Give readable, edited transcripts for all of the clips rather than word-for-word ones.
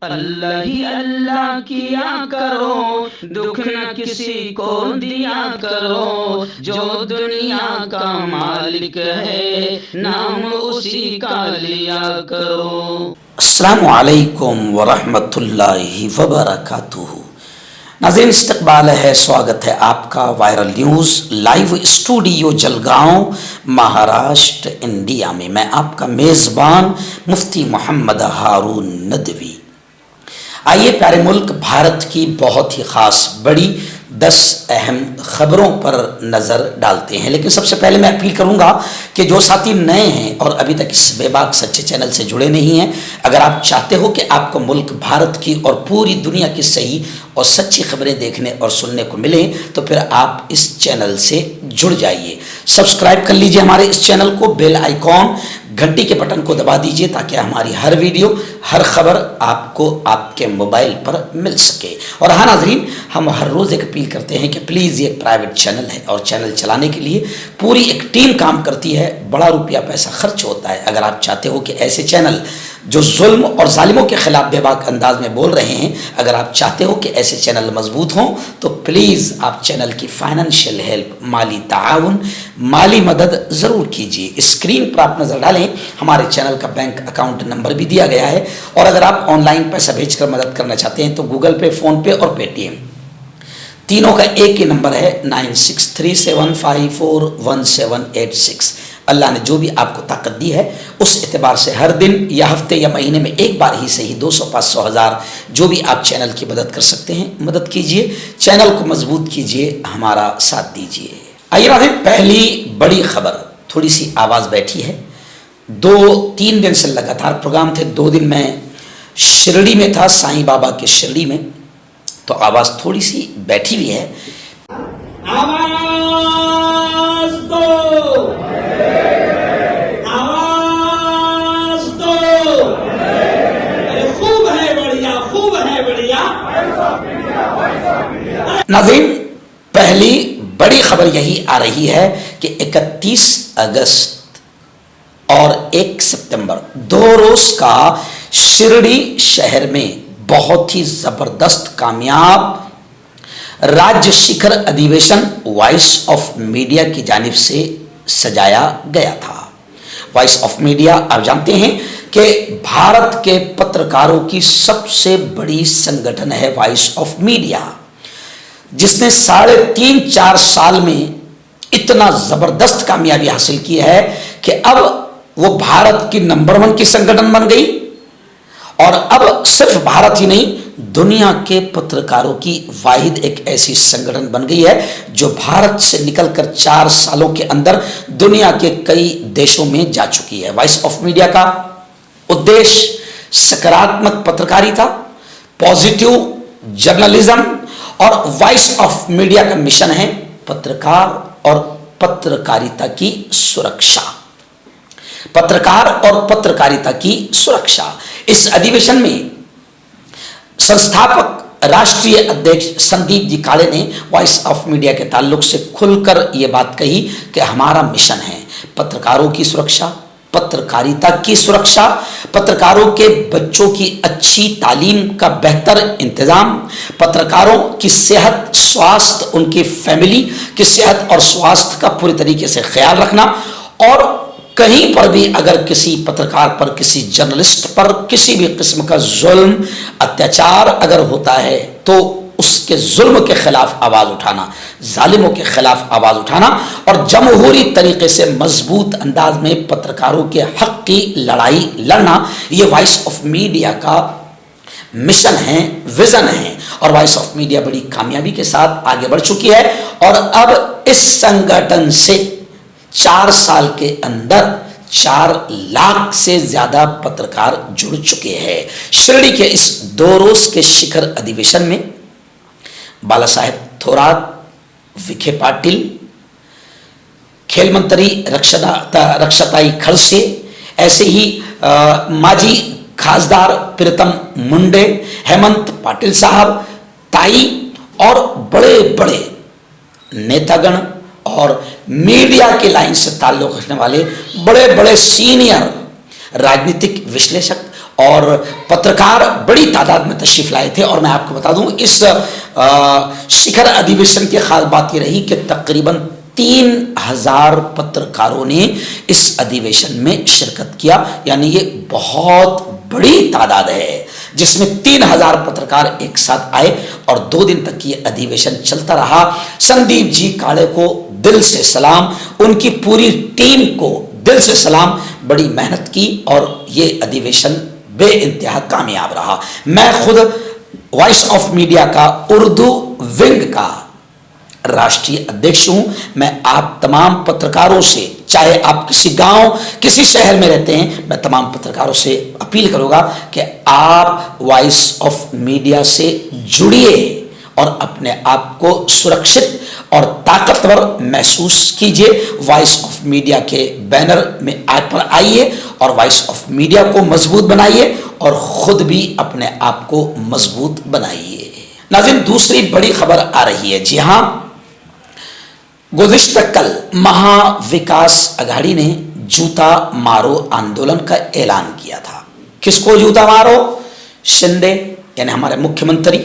अल्लाह ही अल्लाह किया करो, दुख न किसी को दिया करो। जो दुनिया का मालिक है, नाम उसी का लिया करो। अस्सलामु अलैकुम वरहमतुल्लाहि वबरकातुहू। नाज़रीन, इस्तक़बाल है, स्वागत है आपका viral news live studio Jalgaon, Maharashtra, India में। मैं आपका मेज़बान मुफ्ती मोहम्मद हारून नदवी। आइए प्यारे मुल्क भारत की बहुत ही ख़ास बड़ी 10 अहम ख़बरों पर नज़र डालते हैं। लेकिन सबसे पहले मैं अपील करूंगा कि जो साथी नए हैं और अभी तक इस बेबाक सच्चे चैनल से जुड़े नहीं हैं, अगर आप चाहते हो कि आपको मुल्क भारत की और पूरी दुनिया की सही और सच्ची खबरें देखने और सुनने को मिलें, तो फिर आप इस चैनल से जुड़ जाइए। सब्सक्राइब कर लीजिए हमारे इस चैनल को, बेल आइकॉन घंटी के बटन को दबा दीजिए ताकि हमारी हर वीडियो, हर खबर आपको आपके मोबाइल पर मिल सके। और हाँ नाजरीन, हम हर रोज़ एक अपील करते हैं कि प्लीज़ ये एक प्राइवेट चैनल है और चैनल चलाने के लिए पूरी एक टीम काम करती है, बड़ा रुपया पैसा खर्च होता है। अगर आप चाहते हो कि ऐसे चैनल जो जुल्म और जालिमों के खिलाफ बेबाक अंदाज में बोल रहे हैं, अगर आप चाहते हो कि ऐसे चैनल मजबूत हों, तो प्लीज़ आप चैनल की फाइनेंशियल हेल्प, माली ताउन, माली मदद ज़रूर कीजिए। स्क्रीन पर आप नज़र डालें, हमारे चैनल का बैंक अकाउंट नंबर भी दिया गया है। और अगर आप ऑनलाइन पैसा भेजकर मदद करना चाहते हैं तो गूगल पे, फ़ोन पे और पेटीएम तीनों का एक ही नंबर है 9637541786। अल्लाह ने जो भी आपको ताकत दी है उस एतबार से हर दिन या हफ्ते या महीने में एक बार ही सही 200, 500, 1000 जो भी आप चैनल की मदद कर सकते हैं मदद कीजिए, चैनल को मजबूत कीजिए, हमारा साथ दीजिए। आइए बात, पहली बड़ी खबर, थोड़ी सी आवाज़ बैठी है। 2-3 दिन से लगातार प्रोग्राम थे। 2 दिन मैं शिरडी में था, साईं बाबा के शिरडी में, तो आवाज़ थोड़ी सी बैठी हुई है। आवाज दो, आवाज दो। खूब है बढ़िया, खूब है बढ़िया। नाज़रीन, पहली बड़ी खबर यही आ रही है कि 31 अगस्त और 1 सितंबर 2 रोज का शिरडी शहर में बहुत ही जबरदस्त कामयाब राज्य शिखर अधिवेशन वॉइस ऑफ मीडिया की जानिब से सजाया गया था। वॉइस ऑफ मीडिया, आप जानते हैं कि भारत के पत्रकारों की सबसे बड़ी संगठन है वॉइस ऑफ मीडिया, जिसने 3.5-4 साल में इतना जबरदस्त कामयाबी हासिल की है कि अब वो भारत की नंबर 1 की संगठन बन गई। और अब सिर्फ भारत ही नहीं, दुनिया के पत्रकारों की वाहिद एक ऐसी संगठन बन गई है जो भारत से निकलकर 4 सालों के अंदर दुनिया के कई देशों में जा चुकी है। वॉइस ऑफ मीडिया का उद्देश्य सकारात्मक पत्रकारिता, पॉजिटिव जर्नलिज्म, और वॉइस ऑफ मीडिया का मिशन है पत्रकार और पत्रकारिता की सुरक्षा। पत्रकार और पत्रकारिता की सुरक्षा। इस अधिवेशन में संस्थापक राष्ट्रीय अध्यक्ष संदीप जी काले ने वॉइस ऑफ मीडिया के ताल्लुक से खुलकर यह बात कही कि हमारा मिशन है पत्रकारों की सुरक्षा, पत्रकारिता की सुरक्षा, पत्रकारों के बच्चों की अच्छी तालीम का बेहतर इंतजाम, पत्रकारों की सेहत, स्वास्थ्य, उनकी फैमिली की सेहत और स्वास्थ्य का पूरी तरीके से ख्याल रखना, और कहीं पर भी अगर किसी पत्रकार पर, किसी जर्नलिस्ट पर किसी भी किस्म का जुल्म, अत्याचार अगर होता है तो उसके जुल्म के खिलाफ आवाज़ उठाना, जालिमों के खिलाफ आवाज़ उठाना और जमहूरी तरीके से मजबूत अंदाज में पत्रकारों के हक की लड़ाई लड़ना, ये वॉइस ऑफ मीडिया का मिशन है, विजन है। और वॉइस ऑफ मीडिया बड़ी कामयाबी के साथ आगे बढ़ चुकी है और अब इस संगठन से 4 साल के अंदर 4 लाख से ज्यादा पत्रकार जुड़ चुके हैं। शिरडी के इस 2 रोज के शिखर अधिवेशन में बाला साहेब थोरात, विखे पाटिल, खेल मंत्री रक्षताई खड़से, ऐसे ही माजी खासदार प्रीतम मुंडे, हेमंत पाटिल साहब, ताई और बड़े बड़े नेतागण और मीडिया के लाइन से ताल्लुक रखने वाले बड़े बड़े सीनियर राजनीतिक विश्लेषक और पत्रकार बड़ी तादाद में तशरीफ लाए थे। और मैं आपको बता दूं, इस शिखर अधिवेशन की खास बात यह रही कि तकरीबन 3000 पत्रकारों ने इस अधिवेशन में शिरकत किया। यानी ये बहुत बड़ी तादाद है जिसमें 3000 पत्रकार एक साथ आए और 2 दिन तक ये अधिवेशन चलता रहा। संदीप जी काले को दिल से सलाम, उनकी पूरी टीम को दिल से सलाम। बड़ी मेहनत की और ये अधिवेशन बेइंतहा कामयाब रहा। मैं खुद वॉइस ऑफ मीडिया का उर्दू विंग का राष्ट्रीय अध्यक्ष हूं। मैं आप तमाम पत्रकारों से, चाहे आप किसी गांव किसी शहर में रहते हैं, मैं तमाम पत्रकारों से अपील करूंगा कि आप वॉइस ऑफ मीडिया से जुड़िए और अपने आप को सुरक्षित और ताकतवर महसूस कीजिए। वॉइस ऑफ मीडिया के बैनर में आप पर आइए और वॉइस ऑफ मीडिया को मजबूत बनाइए और खुद भी अपने आप को मजबूत बनाइए। नाज़रीन, दूसरी बड़ी खबर आ रही है। जी हां, गुज़िश्ता कल महाविकास अघाड़ी ने जूता मारो आंदोलन का ऐलान किया था। किसको जूता मारो? शिंदे यानी हमारे मुख्यमंत्री,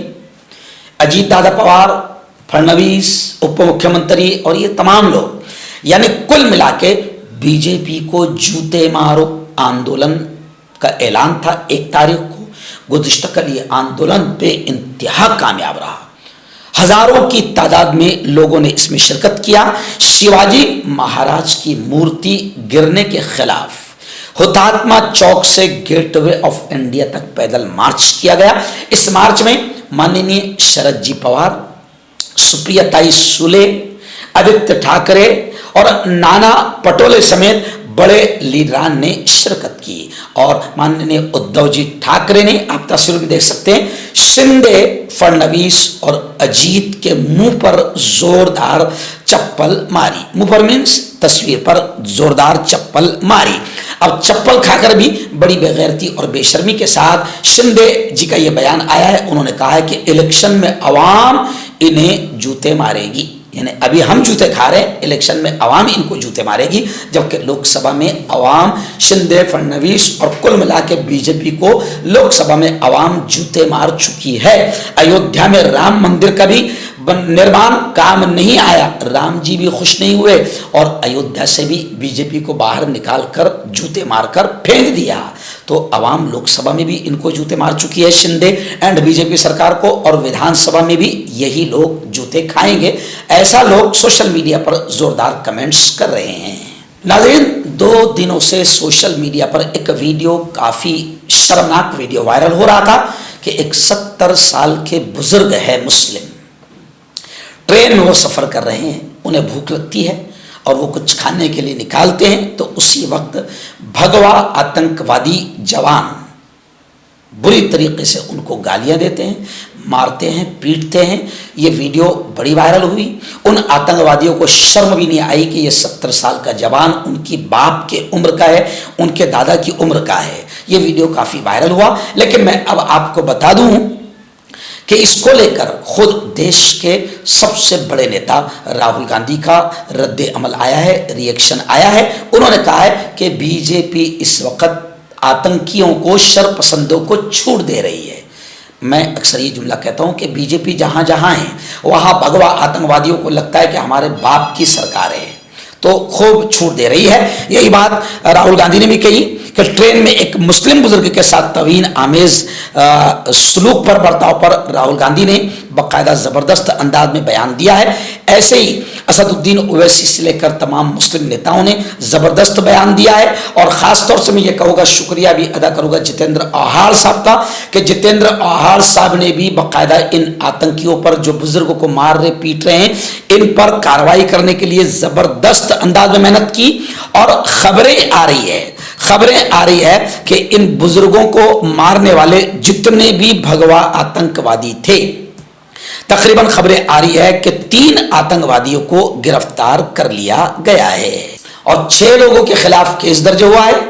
अजीत दादा पवार, फडणवीस उप मुख्यमंत्री और ये तमाम लोग, यानी कुल मिला के बीजेपी को जूते मारो आंदोलन का ऐलान था 1 तारीख को। गुज़िश्ता कल ये आंदोलन बेइंतहा कामयाब रहा। हजारों की तादाद में लोगों ने इसमें शिरकत किया। शिवाजी महाराज की मूर्ति गिरने के खिलाफ हुतात्मा चौक से गेटवे ऑफ इंडिया तक पैदल मार्च किया गया। इस मार्च में माननीय शरद जी पवार, सुप्रियाताई सुले, आदित्य ठाकरे और नाना पटोले समेत बड़े लीडरान ने शिरकत की। और माननीय उद्धव जी ठाकरे ने, आप तस्वीर में देख सकते हैं, शिंदे, फडणवीस और अजीत के मुंह पर जोरदार चप्पल मारी। मुंह पर मीन्स तस्वीर पर जोरदार चप्पल मारी। अब चप्पल खाकर भी बड़ी बेगैरती और बेशर्मी के साथ शिंदे जी का यह बयान आया है। उन्होंने कहा है कि इलेक्शन में अवाम इन्हें जूते मारेगी। यानी अभी हम जूते खा रहे हैं, इलेक्शन में अवाम इनको जूते मारेगी, जबकि लोकसभा में अवाम शिंदे, फडणवीस और कुल मिला के बीजेपी को लोकसभा में अवाम जूते मार चुकी है। अयोध्या में राम मंदिर का भी निर्माण काम नहीं आया, राम जी भी खुश नहीं हुए और अयोध्या से भी बीजेपी को बाहर निकाल कर जूते मारकर फेंक दिया। तो अवाम लोकसभा में भी इनको जूते मार चुकी है, शिंदे एंड बीजेपी सरकार को, और विधानसभा में भी यही लोग जूते खाएंगे। ऐसा लोग सोशल मीडिया पर जोरदार कमेंट्स कर रहे हैं। नाज़रीन, 2 दिनों से सोशल मीडिया पर एक वीडियो, काफी शर्मनाक वीडियो वायरल हो रहा था कि एक 70 साल के बुजुर्ग है मुस्लिम, ट्रेन में वो सफर कर रहे हैं, उन्हें भूख लगती है और वो कुछ खाने के लिए निकालते हैं, तो उसी वक्त भगवा आतंकवादी जवान बुरी तरीके से उनको गालियां देते हैं, मारते हैं, पीटते हैं। ये वीडियो बड़ी वायरल हुई। उन आतंकवादियों को शर्म भी नहीं आई कि ये 70 साल का जवान उनकी बाप के उम्र का है, उनके दादा की उम्र का है। ये वीडियो काफी वायरल हुआ। लेकिन मैं अब आपको बता दूं कि इसको लेकर खुद देश के सबसे बड़े नेता राहुल गांधी का रद्द अमल आया है, रिएक्शन आया है। उन्होंने कहा है कि बीजेपी इस वक्त आतंकियों को, शरपसंदों को छूट दे रही है। मैं अक्सर ये जुमला कहता हूं कि बीजेपी जहां जहां है वहां भगवा आतंकवादियों को लगता है कि हमारे बाप की सरकार है, तो खूब छूट दे रही है। यही बात राहुल गांधी ने भी कही कि ट्रेन में एक मुस्लिम बुजुर्ग के साथ तवीन आमेज सलूक पर, बर्ताव पर राहुल गांधी ने बाकायदा जबरदस्त अंदाज में बयान दिया है। ऐसे ही असदुद्दीन ओवैसी से लेकर तमाम मुस्लिम नेताओं ने जबरदस्त बयान दिया है। और खास तौर से मैं ये कहूँगा, शुक्रिया भी अदा करूँगा जितेंद्र आहार साहब का, कि जितेंद्र आहार साहब ने भी बाकायदा इन आतंकियों पर, जो बुजुर्गों को मार रहे, पीट रहे हैं, इन पर कार्रवाई करने के लिए जबरदस्त अंदाज में मेहनत की। और खबरें आ रही है कि इन बुजुर्गों को मारने वाले जितने भी भगवा आतंकवादी थे, तकरीबन खबरें आ रही है कि 3 आतंकवादियों को गिरफ्तार कर लिया गया है और 6 लोगों के खिलाफ केस दर्ज हुआ है।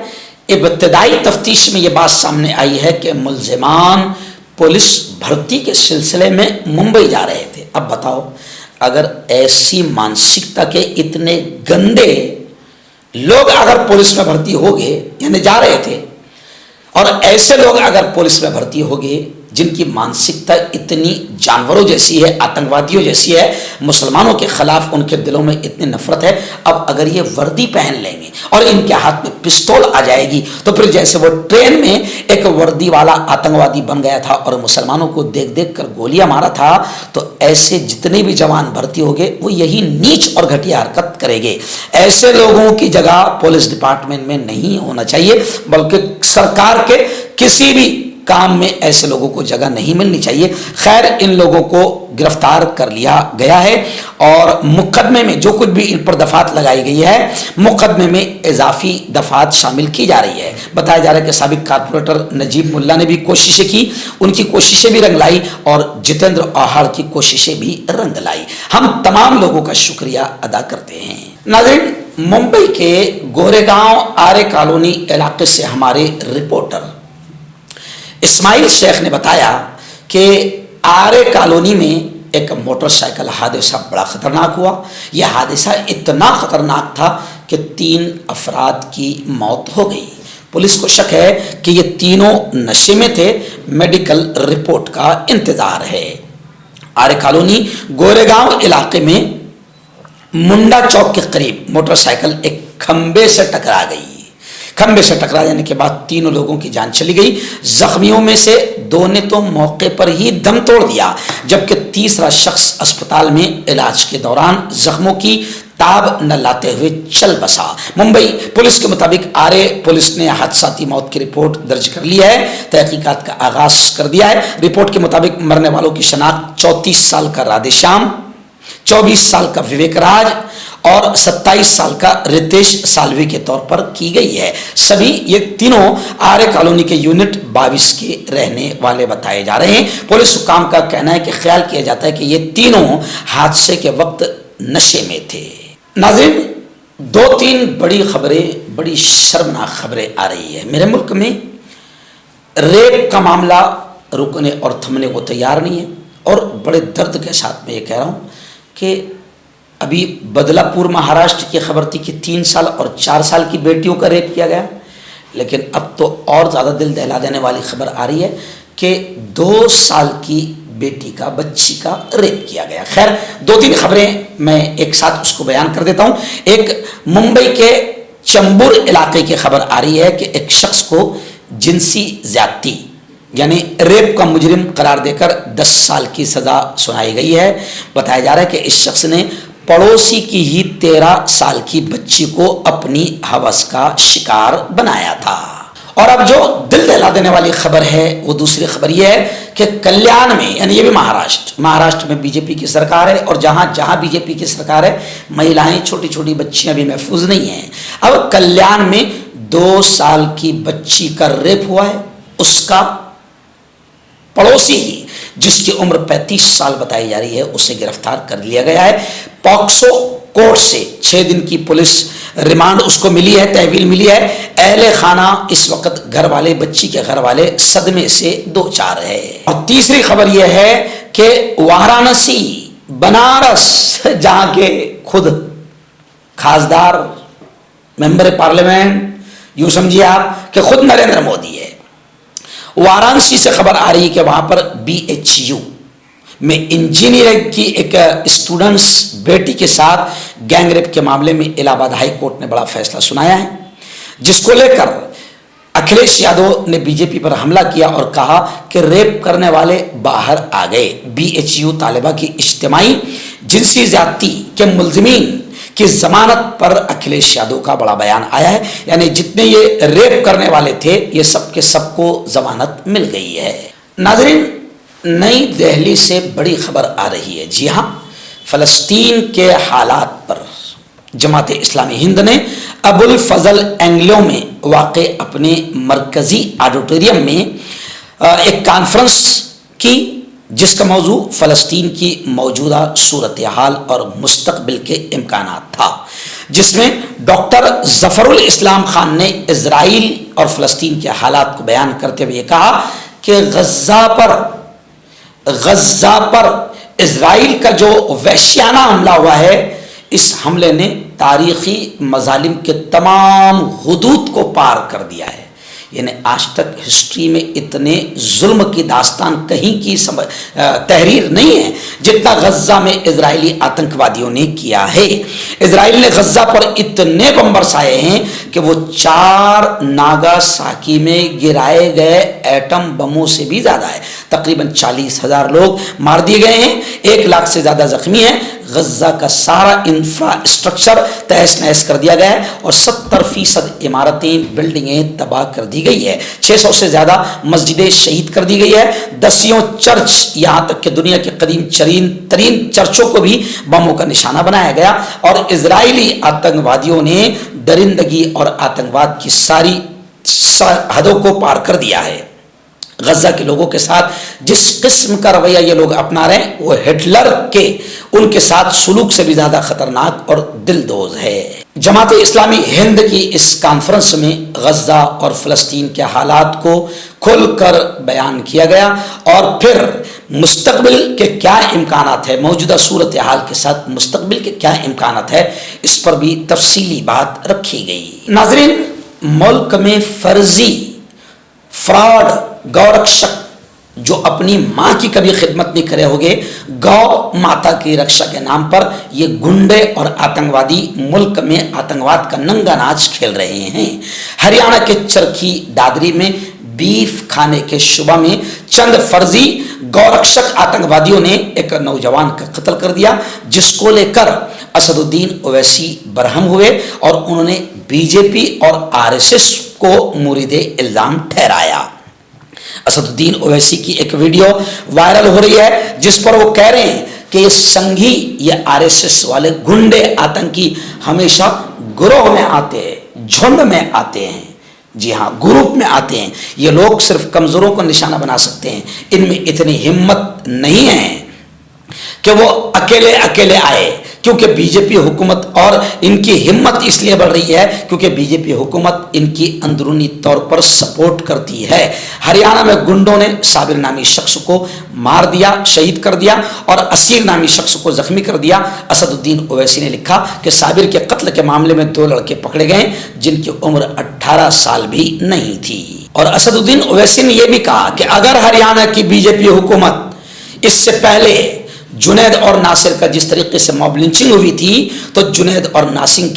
इब्तदाई तफ्तीश में यह बात सामने आई है कि मुल्जिमान पुलिस भर्ती के सिलसिले में मुंबई जा रहे थे। अब बताओ, अगर ऐसी मानसिकता के इतने गंदे लोग अगर पुलिस में भर्ती हो गए, यानी जा रहे थे, और ऐसे लोग अगर पुलिस में भर्ती हो गए जिनकी मानसिकता इतनी जानवरों जैसी है, आतंकवादियों जैसी है, मुसलमानों के खिलाफ उनके दिलों में इतनी नफरत है, अब अगर ये वर्दी पहन लेंगे और इनके हाथ में पिस्तौल आ जाएगी तो फिर जैसे वो ट्रेन में एक वर्दी वाला आतंकवादी बन गया था और मुसलमानों को देख देख कर गोलियां मारा था, तो ऐसे जितने भी जवान भर्ती हो गए वो यही नीच और घटिया हरकत करेंगे। ऐसे लोगों की जगह पुलिस डिपार्टमेंट में नहीं होना चाहिए, बल्कि सरकार के किसी भी काम में ऐसे लोगों को जगह नहीं मिलनी चाहिए। खैर, इन लोगों को गिरफ्तार कर लिया गया है और मुकदमे में जो कुछ भी इन पर दफात लगाई गई है, मुकदमे में इजाफी दफात शामिल की जा रही है। बताया जा रहा है कि साबिक कारपोरेटर नजीब मुल्ला ने भी कोशिशें की, उनकी कोशिशें भी रंग लाई और जितेंद्र आहाड़ की कोशिशें भी रंग लाई। हम तमाम लोगों का शुक्रिया अदा करते हैं। नाज़रीन, मुंबई के गोरेगांव आरे कॉलोनी इलाके से हमारे रिपोर्टर इस्माइल शेख ने बताया कि आरे कॉलोनी में एक मोटरसाइकिल हादसा बड़ा खतरनाक हुआ। यह हादसा इतना खतरनाक था कि 3 अफराद की मौत हो गई। पुलिस को शक है कि ये तीनों नशे में थे। मेडिकल रिपोर्ट का इंतजार है। आरे कॉलोनी गोरेगांव इलाके में मुंडा चौक के करीब मोटरसाइकिल एक खंबे से टकरा गई। खंबे से टकरा जाने के बाद 3 लोगों की जान चली गई। जख्मियों में से 2 ने तो मौके पर ही दम तोड़ दिया, जबकि तीसरा शख्स अस्पताल में इलाज के दौरान जख्मों की ताब न लाते हुए चल बसा। मुंबई पुलिस के मुताबिक आरे पुलिस ने हादसाती मौत की रिपोर्ट दर्ज कर ली है, तहकीकात का आगाज कर दिया है। रिपोर्ट के मुताबिक मरने वालों की शनाख्त 34 साल का राधेश्याम, 24 साल का विवेक राज और 27 साल का रितेश सालवी के तौर पर की गई है। सभी ये तीनों आरे कॉलोनी के यूनिट 22 के रहने वाले बताए जा रहे हैं। पुलिस हुकाम का कहना है कि ख्याल किया जाता है कि ये तीनों हादसे के वक्त नशे में थे। नाज़रीन, 2-3 बड़ी खबरें, बड़ी शर्मनाक खबरें आ रही है। मेरे मुल्क में रेप का मामला रुकने और थमने को तैयार नहीं है और बड़े दर्द के साथ मैं ये कह रहा हूँ कि अभी बदलापुर महाराष्ट्र की खबर थी कि 3 साल और 4 साल की बेटियों का रेप किया गया, लेकिन अब तो और ज़्यादा दिल दहला देने वाली खबर आ रही है कि 2 साल की बेटी का, बच्ची का रेप किया गया। खैर, 2-3 खबरें मैं एक साथ उसको बयान कर देता हूँ। एक मुंबई के चंबूर इलाके की खबर आ रही है कि एक शख्स को जिनसी ज्यादती यानी रेप का मुजरिम करार देकर 10 साल की सजा सुनाई गई है। बताया जा रहा है कि इस शख्स ने पड़ोसी की ही 13 साल की बच्ची को अपनी हवस का शिकार बनाया था। और अब जो दिल दहला देने वाली खबर है वो दूसरी खबर ये है कि कल्याण में, यानी ये भी महाराष्ट्र में बीजेपी की सरकार है और जहां जहां बीजेपी की सरकार है, महिलाएं, छोटी छोटी बच्चियां भी महफूज नहीं हैं। अब कल्याण में 2 साल की बच्ची का रेप हुआ है। उसका पड़ोसी ही, जिसकी उम्र 35 साल बताई जा रही है, उसे गिरफ्तार कर लिया गया है। पॉक्सो कोर्ट से 6 दिन की पुलिस रिमांड उसको मिली है, तहवील मिली है। अहले खाना इस वक्त घर वाले, बच्ची के घर वाले सदमे से 2-4 है। और तीसरी खबर यह है कि वाराणसी, बनारस, जहां के खुद खासदार मेंबर पार्लियामेंट, यूं समझिए आप कि खुद नरेंद्र मोदी है, वाराणसी से खबर आ रही है कि वहां पर BHU में इंजीनियरिंग की एक स्टूडेंट्स बेटी के साथ गैंगरेप के मामले में इलाहाबाद हाई कोर्ट ने बड़ा फैसला सुनाया है, जिसको लेकर अखिलेश यादव ने बीजेपी पर हमला किया और कहा कि रेप करने वाले बाहर आ गए। BHU तालिबा की इज्तिमाई जिनसी ज्यादती के मुलजिमीन की जमानत पर अखिलेश यादव का बड़ा बयान आया है। यानी जितने ये रेप करने वाले थे, ये सबके सबको जमानत मिल गई है। नाजरीन, नई दिल्ली से बड़ी खबर आ रही है। जी हाँ, फ़लस्तीन के हालात पर जमात इस्लामी हिंद ने अबुल फजल एंग्लो में वाक़े अपने मरकज़ी ऑडिटोरियम में एक कॉन्फ्रेंस की, जिसका मौजू फ़लस्तीन की मौजूदा सूरत हाल और मुस्तकबिल के इम्कानात था, जिसमें डॉक्टर ज़फ़रुल इस्लाम खान ने इजराइल और फ़लस्तीन के हालात को बयान करते हुए कहा कि गज़्ज़ा पर इजराइल का जो वहशियाना हमला हुआ है, इस हमले ने तारीख़ी मज़ालिम के तमाम हुदूद को पार कर दिया है। यानी आज तक हिस्ट्री में इतने जुल्म की दास्तान कहीं की तहरीर नहीं है जितना गज्जा में इजरायली आतंकवादियों ने किया है। इजराइल ने गज्जा पर इतने बम बरसाए हैं कि वो 4 नागासाकी में गिराए गए एटम बमों से भी ज्यादा है। तकरीबन 40,000 लोग मार दिए गए हैं, 1 लाख से ज्यादा जख्मी हैं। गज्जा का सारा इंफ्रास्ट्रक्चर तहस नहस कर दिया गया है और 70% इमारतें बिल्डिंगें तबाह कर दी गई है। 600 से ज्यादा मस्जिदें शहीद कर दी गई है। दसियों चर्च, यहाँ तक कि दुनिया के कदीम तरीन चर्चों को भी बमों का निशाना बनाया गया और इजरायली आतंकवादियों ने दरिंदगी और आतंकवाद की सारी हदों को पार कर दिया है। गज्जा के लोगों के साथ जिस किस्म का रवैया ये लोग अपना रहे हैं वो हिटलर के उनके साथ सुलूक से भी ज्यादा खतरनाक और दिलदोज है। जमात इस्लामी हिंद की इस कॉन्फ्रेंस में गज्जा और फ़लस्तीन के हालात को खुलकर बयान किया गया और फिर मुस्तकबिल के क्या इम्कानात है, मौजूदा सूरत हाल के साथ मुस्तकबिल के क्या इम्कानात है, इस पर भी तफसीली बात रखी गई। नाज़रीन, मुल्क में फर्जी फ्रॉड गौरक्षक जो अपनी माँ की कभी खिदमत नहीं करे होंगे, गौ माता की रक्षा के नाम पर ये गुंडे और आतंकवादी मुल्क में आतंकवाद का नंगा नाच खेल रहे हैं। हरियाणा के चरखी दादरी में बीफ खाने के शुबा में चंद फर्जी गौरक्षक आतंकवादियों ने एक नौजवान का कत्ल कर दिया, जिसको लेकर असदुद्दीन ओवैसी बरहम हुए और उन्होंने बीजेपी और आरएसएस को मुरीदे इल्जाम ठहराया। असदुद्दीन ओवैसी की एक वीडियो वायरल हो रही है जिस पर वो कह रहे हैं कि ये संघी, ये आरएसएस वाले गुंडे आतंकी हमेशा ग्रोह में आते हैं, झुंड में आते हैं। जी हाँ, ग्रुप में आते हैं। ये लोग सिर्फ कमजोरों को निशाना बना सकते हैं, इनमें इतनी हिम्मत नहीं है कि वो अकेले अकेले आए, क्योंकि बीजेपी हुकूमत, और इनकी हिम्मत इसलिए बढ़ रही है क्योंकि बीजेपी हुकूमत इनकी अंदरूनी तौर पर सपोर्ट करती है। हरियाणा में गुंडों ने साबिर नामी शख्स को मार दिया, शहीद कर दिया और असीर नामी शख्स को जख्मी कर दिया। असदुद्दीन ओवैसी ने लिखा कि साबिर के कत्ल के मामले में 2 लड़के पकड़े गए जिनकी उम्र 18 साल भी नहीं थी। और असदुद्दीन ओवैसी ने यह भी कहा कि अगर हरियाणा की बीजेपी हुकूमत इससे पहले जुनैद और नासिर का जिस तरीके से मॉब लिंचिंग हुई थी, तो जुनैद और नासिर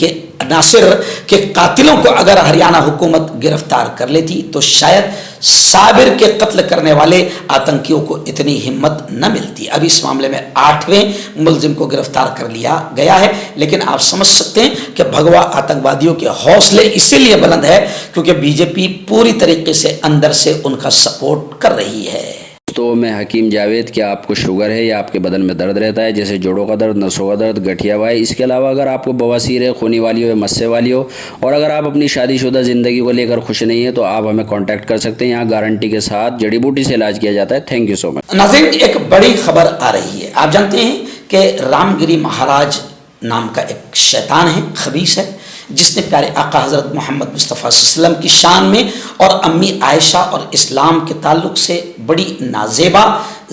के कातिलों को अगर हरियाणा हुकूमत गिरफ्तार कर लेती तो शायद साबिर के कत्ल करने वाले आतंकियों को इतनी हिम्मत न मिलती। अभी इस मामले में 8वें मुलजिम को गिरफ्तार कर लिया गया है, लेकिन आप समझ सकते हैं कि भगवा आतंकवादियों के हौसले इसीलिए बुलंद है क्योंकि बीजेपी पूरी तरीके से अंदर से उनका सपोर्ट कर रही है। तो मैं हकीम जावेद, क्या आपको शुगर है या आपके बदन में दर्द रहता है, जैसे जोड़ों का दर्द, नसों का दर्द, गठिया वाई, इसके अलावा अगर आपको बवासीर है, खूनी वाली हो या मस्से वाली हो, और अगर आप अपनी शादीशुदा ज़िंदगी को लेकर खुश नहीं है तो आप हमें कांटेक्ट कर सकते हैं। यहाँ गारंटी के साथ जड़ी बूटी से इलाज किया जाता है। Thank you so much. नाज़रीन, एक बड़ी खबर आ रही है। आप जानते हैं कि रामगिरी महाराज नाम का एक शैतान है, खबीस है, जिसने प्यारे आका हज़रत मोहम्मद मुस्तफ़ा सल्लल्लाहु अलैहि वसल्लम की शान में और अम्मी आयशा और इस्लाम के ताल्लुक़ से बड़ी नाजेबा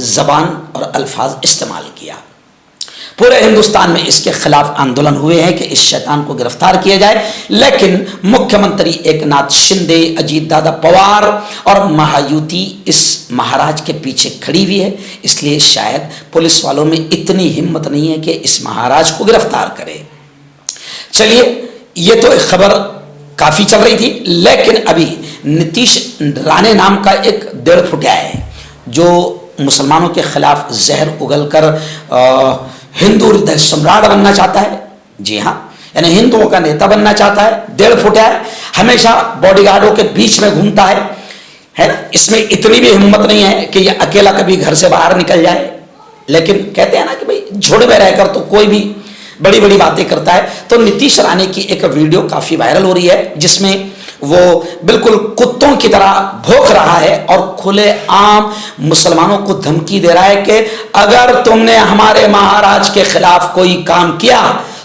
ज़बान और अल्फाज इस्तेमाल किया। पूरे हिंदुस्तान में इसके खिलाफ आंदोलन हुए हैं कि इस शैतान को गिरफ्तार किया जाए, लेकिन मुख्यमंत्री एकनाथ शिंदे, अजीत दादा पवार और महायुति इस महाराज के पीछे खड़ी हुई है। इसलिए शायद पुलिस वालों में इतनी हिम्मत नहीं है कि इस महाराज को गिरफ्तार करे। चलिए, ये तो एक खबर काफ़ी चल रही थी, लेकिन अभी नीतीश राणे नाम का एक 1.5 फुटिया है जो मुसलमानों के खिलाफ जहर उगलकर हिंदू हृदय सम्राट बनना चाहता है। जी हाँ, यानी हिंदुओं का नेता बनना चाहता है। 1.5 फुटिया है, हमेशा बॉडीगार्डों के बीच में घूमता है ना। इसमें इतनी भी हिम्मत नहीं है कि ये अकेला कभी घर से बाहर निकल जाए, लेकिन कहते हैं ना कि भाई झुंड में रहकर तो कोई भी बड़ी बड़ी बातें करता है। तो नीतीश राणे की एक वीडियो काफ़ी वायरल हो रही है जिसमें वो बिल्कुल कुत्तों की तरह भौंक रहा है और खुले आम मुसलमानों को धमकी दे रहा है कि अगर तुमने हमारे महाराज के खिलाफ कोई काम किया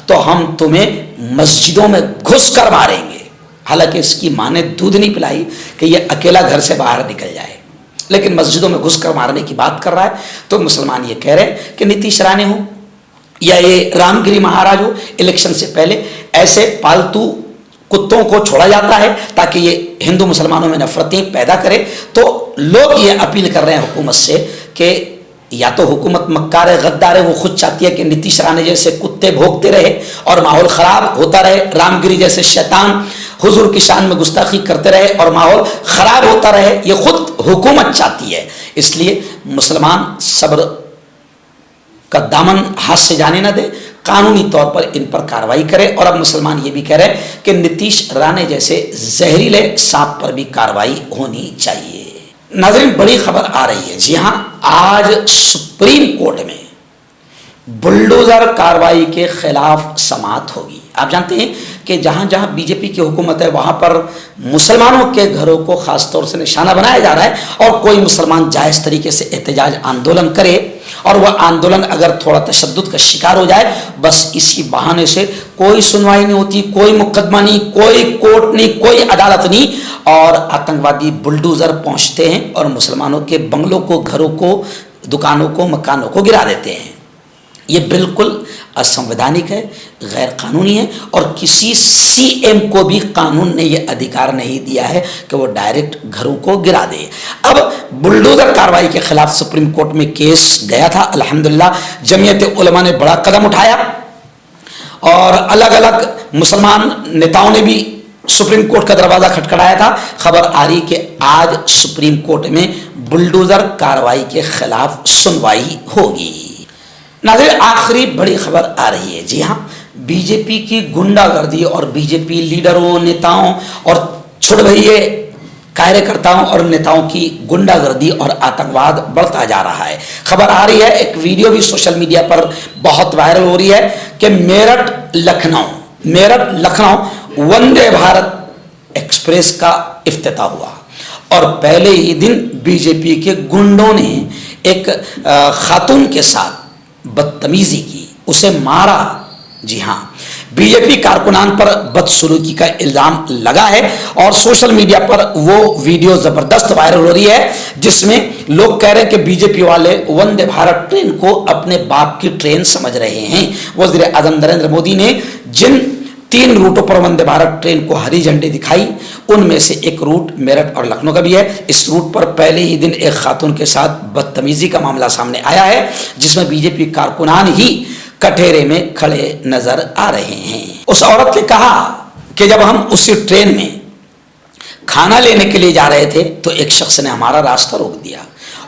तो हम तुम्हें मस्जिदों में घुस कर मारेंगे। हालांकि इसकी माँ ने दूध नहीं पिलाई कि ये अकेला घर से बाहर निकल जाए, लेकिन मस्जिदों में घुस कर मारने की बात कर रहा है। तो मुसलमान ये कह रहे हैं कि नीतीश राणे हो या ये रामगिरी महाराज हो, इलेक्शन से पहले ऐसे पालतू कुत्तों को छोड़ा जाता है ताकि ये हिंदू मुसलमानों में नफरतें पैदा करे। तो लोग ये अपील कर रहे हैं हुकूमत से कि या तो हुकूमत मक्कार है, गद्दार है, वो खुद चाहती है कि नीतीश राणे जैसे कुत्ते भोंकते रहे और माहौल खराब होता रहे, रामगिरी जैसे शैतान हुजूर की शान में गुस्ताखी करते रहे और माहौल खराब होता रहे, ये खुद हुकूमत चाहती है। इसलिए मुसलमान सब्र का दामन हाथ से जाने ना दे, कानूनी तौर पर इन पर कार्रवाई करे। और अब मुसलमान ये भी कह रहे हैं कि नीतीश राणे जैसे जहरीले सांप पर भी कार्रवाई होनी चाहिए। नाज़रीन, बड़ी खबर आ रही है। जी हां, आज सुप्रीम कोर्ट में बुलडोजर कार्रवाई के खिलाफ समाअत होगी। आप जानते हैं कि जहां जहां बीजेपी की हुकूमत है वहां पर मुसलमानों के घरों को खासतौर से निशाना बनाया जा रहा है और कोई मुसलमान जायज़ तरीके से एहतजाज आंदोलन करे और वह आंदोलन अगर थोड़ा तशद्दुद का शिकार हो जाए, बस इसी बहाने से कोई सुनवाई नहीं होती, कोई मुकदमा नहीं, कोई कोर्ट नहीं, कोई अदालत नहीं, और आतंकवादी बुलडोजर पहुंचते हैं और मुसलमानों के बंगलों को, घरों को, दुकानों को, मकानों को गिरा देते हैं। ये बिल्कुल असंवैधानिक है, गैर कानूनी है और किसी सीएम को भी कानून ने ये अधिकार नहीं दिया है कि वो डायरेक्ट घरों को गिरा दे। अब बुलडोजर कार्रवाई के खिलाफ सुप्रीम कोर्ट में केस गया था। अल्हम्दुलिल्लाह जमीयत उलमा ने बड़ा कदम उठाया और अलग अलग मुसलमान नेताओं ने भी सुप्रीम कोर्ट का दरवाजा खटखटाया था। खबर आ रही कि आज सुप्रीम कोर्ट में बुलडोजर कार्रवाई के खिलाफ सुनवाई होगी। नाज़रीन, आखिरी बड़ी खबर आ रही है। जी हाँ, बीजेपी की गुंडागर्दी और बीजेपी लीडरों, नेताओं और छोटे भैये कार्यकर्ताओं और नेताओं की गुंडागर्दी और आतंकवाद बढ़ता जा रहा है। खबर आ रही है, एक वीडियो भी सोशल मीडिया पर बहुत वायरल हो रही है कि मेरठ लखनऊ वंदे भारत एक्सप्रेस का इफ्तिताह हुआ और पहले ही दिन बीजेपी के गुंडों ने एक खातून के साथ बदतमीजी की, उसे मारा। जी हाँ, बीजेपी कारकुनान पर बदसलूकी का इल्जाम लगा है और सोशल मीडिया पर वो वीडियो जबरदस्त वायरल हो रही है जिसमें लोग कह रहे हैं कि बीजेपी वाले वंदे भारत ट्रेन को अपने बाप की ट्रेन समझ रहे हैं। वज़ीर आज़म नरेंद्र मोदी ने जिन 3 रूटों पर वंदे भारत ट्रेन को हरी झंडी दिखाई, उनमें से एक रूट मेरठ और लखनऊ का भी है। इस रूट पर पहले ही दिन एक खातून के साथ बदतमीजी का मामला सामने आया है जिसमें बीजेपी कारकुनान ही कटहरे में खड़े नजर आ रहे हैं। उस औरत ने कहा कि जब हम उसी ट्रेन में खाना लेने के लिए जा रहे थे तो एक शख्स ने हमारा रास्ता रोक दिया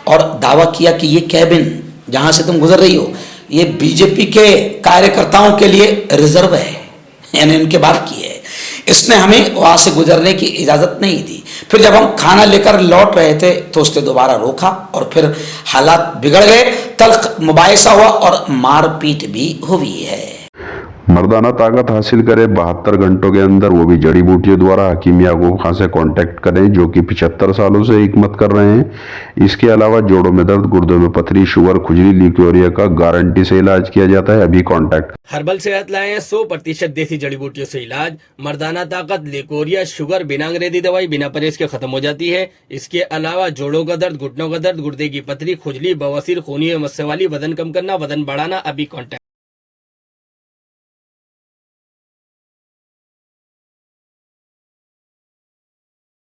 और दावा किया कि ये कैबिन जहां से तुम गुजर रही हो ये बीजेपी के कार्यकर्ताओं के लिए रिजर्व है, यानी उनके बाप की है। इसने हमें वहां से गुजरने की इजाजत नहीं दी। फिर जब हम खाना लेकर लौट रहे थे तो उसने दोबारा रोका और फिर हालात बिगड़ गए, तल्ख मुबाहिसा हुआ और मारपीट भी हुई है। मर्दाना ताकत हासिल करे 72 घंटों के अंदर, वो भी जड़ी बूटियों द्वारा। हकीम याकूब खान से कांटेक्ट करें जो कि 75 सालों से हिकमत कर रहे हैं। इसके अलावा जोड़ों में दर्द, गुर्दों में पथरी, शुगर, खुजली, ल्यूकेरिया का गारंटी से इलाज किया जाता है। अभी कांटेक्ट। हर्बल सेहत लाए हैं 100% देसी जड़ी बूटियों से इलाज। मर्दाना ताकत, लिकोरिया, शुगर बिना अंग्रेजी दवाई, बिना परहेज के खत्म हो जाती है। इसके अलावा जोड़ों का दर्द, घुटनों का दर्द, गुर्दे की पथरी, खुजली, बवासीर, खूनी मस्से वाली, वजन कम करना, वजन बढ़ाना। अभी कांटेक्ट।